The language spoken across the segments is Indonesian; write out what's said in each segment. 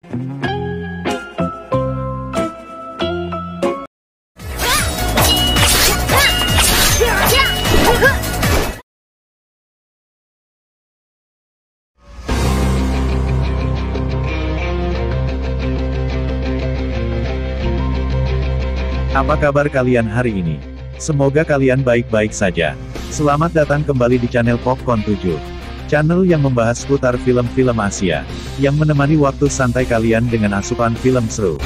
Apa kabar kalian hari ini? Semoga kalian baik-baik saja. Selamat datang kembali di channel Popcorn 7. Channel yang membahas seputar film-film Asia, yang menemani waktu santai kalian dengan asupan film seru.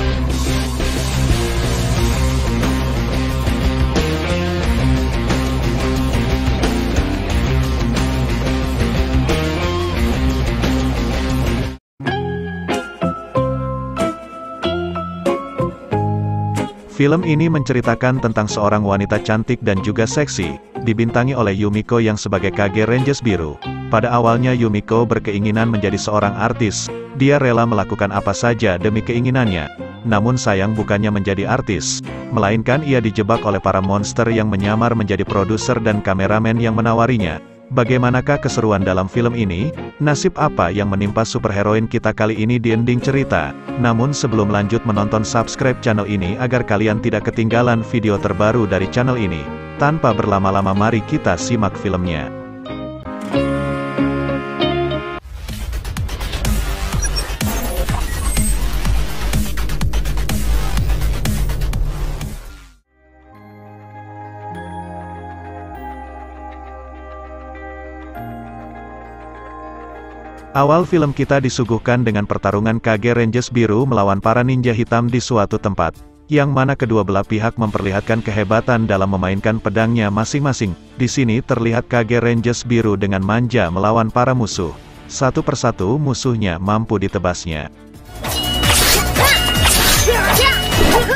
Film ini menceritakan tentang seorang wanita cantik dan juga seksi, dibintangi oleh Yumiko yang sebagai Kage Rangers Biru. Pada awalnya Yumiko berkeinginan menjadi seorang artis, dia rela melakukan apa saja demi keinginannya. Namun sayang bukannya menjadi artis, melainkan ia dijebak oleh para monster yang menyamar menjadi produser dan kameramen yang menawarinya. Bagaimanakah keseruan dalam film ini? Nasib apa yang menimpa superheroin kita kali ini di ending cerita? Namun sebelum lanjut menonton, subscribe channel ini agar kalian tidak ketinggalan video terbaru dari channel ini. Tanpa berlama-lama mari kita simak filmnya. Awal film kita disuguhkan dengan pertarungan Kage Rangers Biru melawan para ninja hitam di suatu tempat, yang mana kedua belah pihak memperlihatkan kehebatan dalam memainkan pedangnya masing-masing. Di sini terlihat Kage Rangers Biru dengan manja melawan para musuh. Satu persatu musuhnya mampu ditebasnya.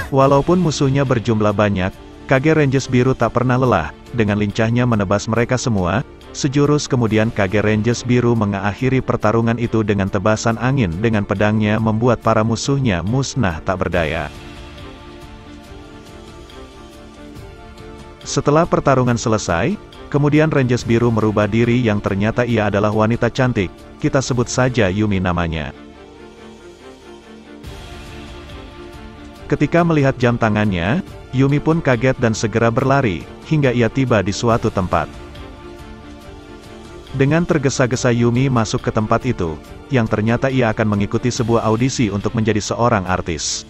Walaupun musuhnya berjumlah banyak, Kage Rangers Biru tak pernah lelah, dengan lincahnya menebas mereka semua. Sejurus kemudian Kage Rangers Biru mengakhiri pertarungan itu dengan tebasan angin dengan pedangnya membuat para musuhnya musnah tak berdaya. Setelah pertarungan selesai, kemudian Rangers Biru merubah diri yang ternyata ia adalah wanita cantik, kita sebut saja Yumi namanya. Ketika melihat jam tangannya, Yumi pun kaget dan segera berlari, hingga ia tiba di suatu tempat. Dengan tergesa-gesa Yumi masuk ke tempat itu, yang ternyata ia akan mengikuti sebuah audisi untuk menjadi seorang artis.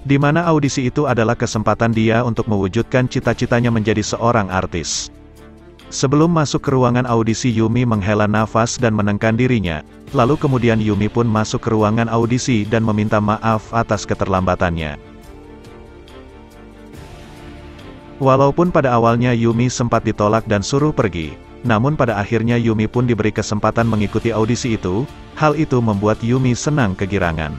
Di mana audisi itu adalah kesempatan dia untuk mewujudkan cita-citanya menjadi seorang artis. Sebelum masuk ke ruangan audisi, Yumi menghela nafas dan menenangkan dirinya, lalu kemudian Yumi pun masuk ke ruangan audisi dan meminta maaf atas keterlambatannya. Walaupun pada awalnya Yumi sempat ditolak dan suruh pergi, namun pada akhirnya Yumi pun diberi kesempatan mengikuti audisi itu. Hal itu membuat Yumi senang kegirangan.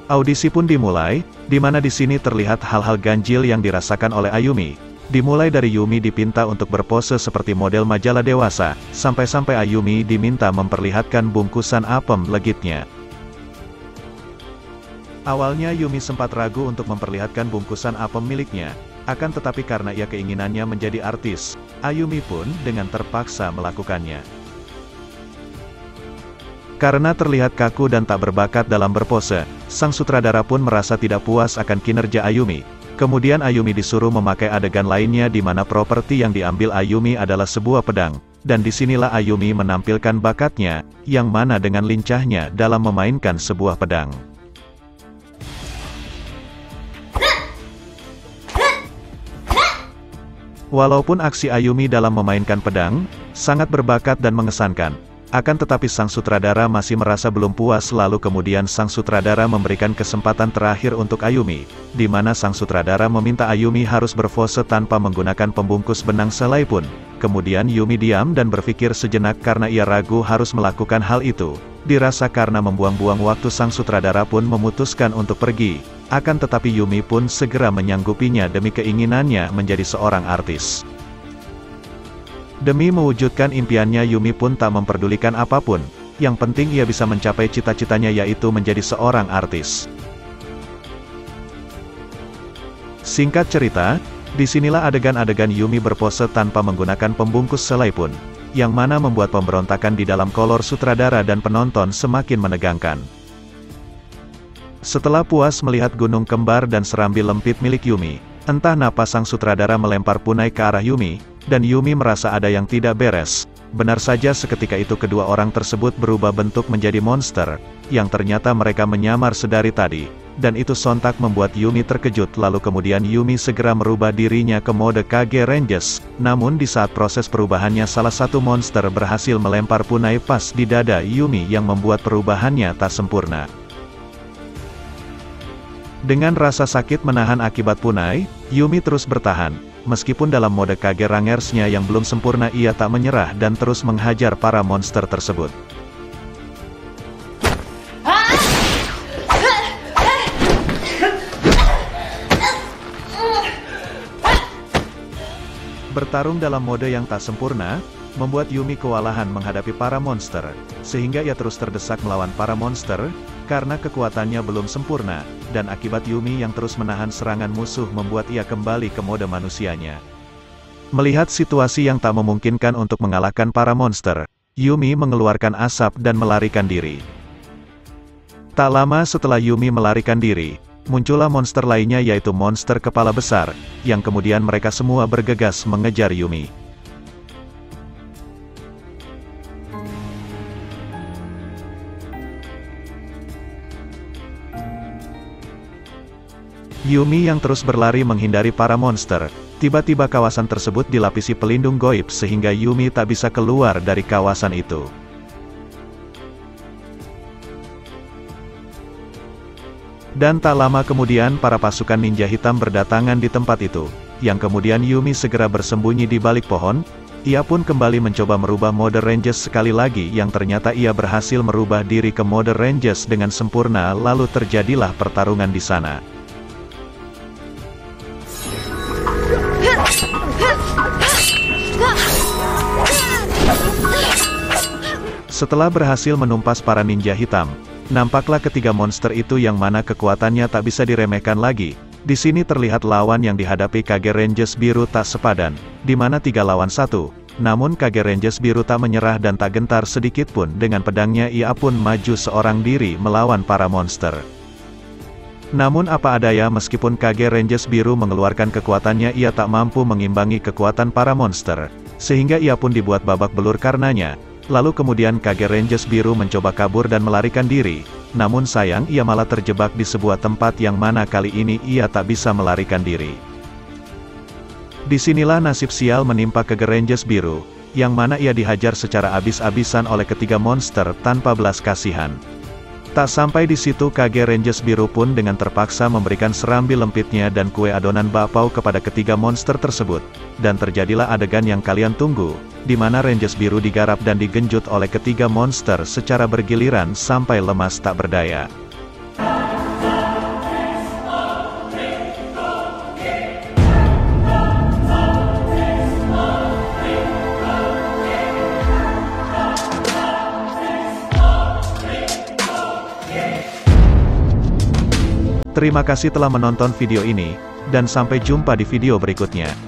Audisi pun dimulai, di mana di sini terlihat hal-hal ganjil yang dirasakan oleh Ayumi. Dimulai dari Yumi dipinta untuk berpose seperti model majalah dewasa, sampai-sampai Ayumi diminta memperlihatkan bungkusan apem legitnya. Awalnya Yumi sempat ragu untuk memperlihatkan bungkusan apem miliknya, akan tetapi karena ia keinginannya menjadi artis, Ayumi pun dengan terpaksa melakukannya. Karena terlihat kaku dan tak berbakat dalam berpose, sang sutradara pun merasa tidak puas akan kinerja Ayumi. Kemudian Ayumi disuruh memakai adegan lainnya di mana properti yang diambil Ayumi adalah sebuah pedang, dan disinilah Ayumi menampilkan bakatnya, yang mana dengan lincahnya dalam memainkan sebuah pedang. Walaupun aksi Ayumi dalam memainkan pedang sangat berbakat dan mengesankan, akan tetapi sang sutradara masih merasa belum puas. Lalu kemudian sang sutradara memberikan kesempatan terakhir untuk Ayumi, di mana sang sutradara meminta Ayumi harus berpose tanpa menggunakan pembungkus benang selai pun. Kemudian Yumi diam dan berpikir sejenak karena ia ragu harus melakukan hal itu. Dirasa karena membuang-buang waktu, sang sutradara pun memutuskan untuk pergi. Akan tetapi Yumi pun segera menyanggupinya demi keinginannya menjadi seorang artis. Demi mewujudkan impiannya, Yumi pun tak memperdulikan apapun. Yang penting ia bisa mencapai cita-citanya, yaitu menjadi seorang artis. Singkat cerita, disinilah adegan-adegan Yumi berpose tanpa menggunakan pembungkus selai pun. yang mana membuat pemberontakan di dalam kolor sutradara dan penonton semakin menegangkan. Setelah puas melihat gunung kembar dan serambi lempit milik Yumi, entah napa sang sutradara melempar punai ke arah Yumi, dan Yumi merasa ada yang tidak beres. Benar saja seketika itu kedua orang tersebut berubah bentuk menjadi monster, yang ternyata mereka menyamar sedari tadi, dan itu sontak membuat Yumi terkejut. Lalu kemudian Yumi segera merubah dirinya ke mode Kage Rangers, namun di saat proses perubahannya salah satu monster berhasil melempar punai pas di dada Yumi yang membuat perubahannya tak sempurna. Dengan rasa sakit menahan akibat punai, Yumi terus bertahan. Meskipun dalam mode Kage Rangersnya yang belum sempurna, ia tak menyerah dan terus menghajar para monster tersebut. Bertarung dalam mode yang tak sempurna, membuat Yumi kewalahan menghadapi para monster, sehingga ia terus terdesak melawan para monster, karena kekuatannya belum sempurna, dan akibat Yumi yang terus menahan serangan musuh membuat ia kembali ke mode manusianya. Melihat situasi yang tak memungkinkan untuk mengalahkan para monster, Yumi mengeluarkan asap dan melarikan diri. Tak lama setelah Yumi melarikan diri, muncullah monster lainnya yaitu monster kepala besar, yang kemudian mereka semua bergegas mengejar Yumi. Yumi yang terus berlari menghindari para monster, tiba-tiba kawasan tersebut dilapisi pelindung goib sehingga Yumi tak bisa keluar dari kawasan itu. Dan tak lama kemudian para pasukan ninja hitam berdatangan di tempat itu, yang kemudian Yumi segera bersembunyi di balik pohon. Ia pun kembali mencoba merubah mode Rangers sekali lagi yang ternyata ia berhasil merubah diri ke mode Rangers dengan sempurna, lalu terjadilah pertarungan di sana. Setelah berhasil menumpas para ninja hitam, nampaklah ketiga monster itu yang mana kekuatannya tak bisa diremehkan lagi. Di sini terlihat lawan yang dihadapi Kage Rangers biru tak sepadan, di mana 3 lawan 1. Namun Kage Rangers biru tak menyerah dan tak gentar sedikit pun, dengan pedangnya ia pun maju seorang diri melawan para monster. Namun apa adanya, meskipun Kage Rangers biru mengeluarkan kekuatannya, ia tak mampu mengimbangi kekuatan para monster, sehingga ia pun dibuat babak belur karenanya. Lalu kemudian Kage Rangers biru mencoba kabur dan melarikan diri, namun sayang ia malah terjebak di sebuah tempat yang mana kali ini ia tak bisa melarikan diri. Disinilah nasib sial menimpa Kage Rangers biru, yang mana ia dihajar secara abis-abisan oleh ketiga monster tanpa belas kasihan. Tak sampai di situ, Kage Rangers biru pun dengan terpaksa memberikan serambi lempitnya dan kue adonan bakpao kepada ketiga monster tersebut. Dan terjadilah adegan yang kalian tunggu, di mana Rangers biru digarap dan digenjot oleh ketiga monster secara bergiliran sampai lemas tak berdaya. Terima kasih telah menonton video ini, dan sampai jumpa di video berikutnya.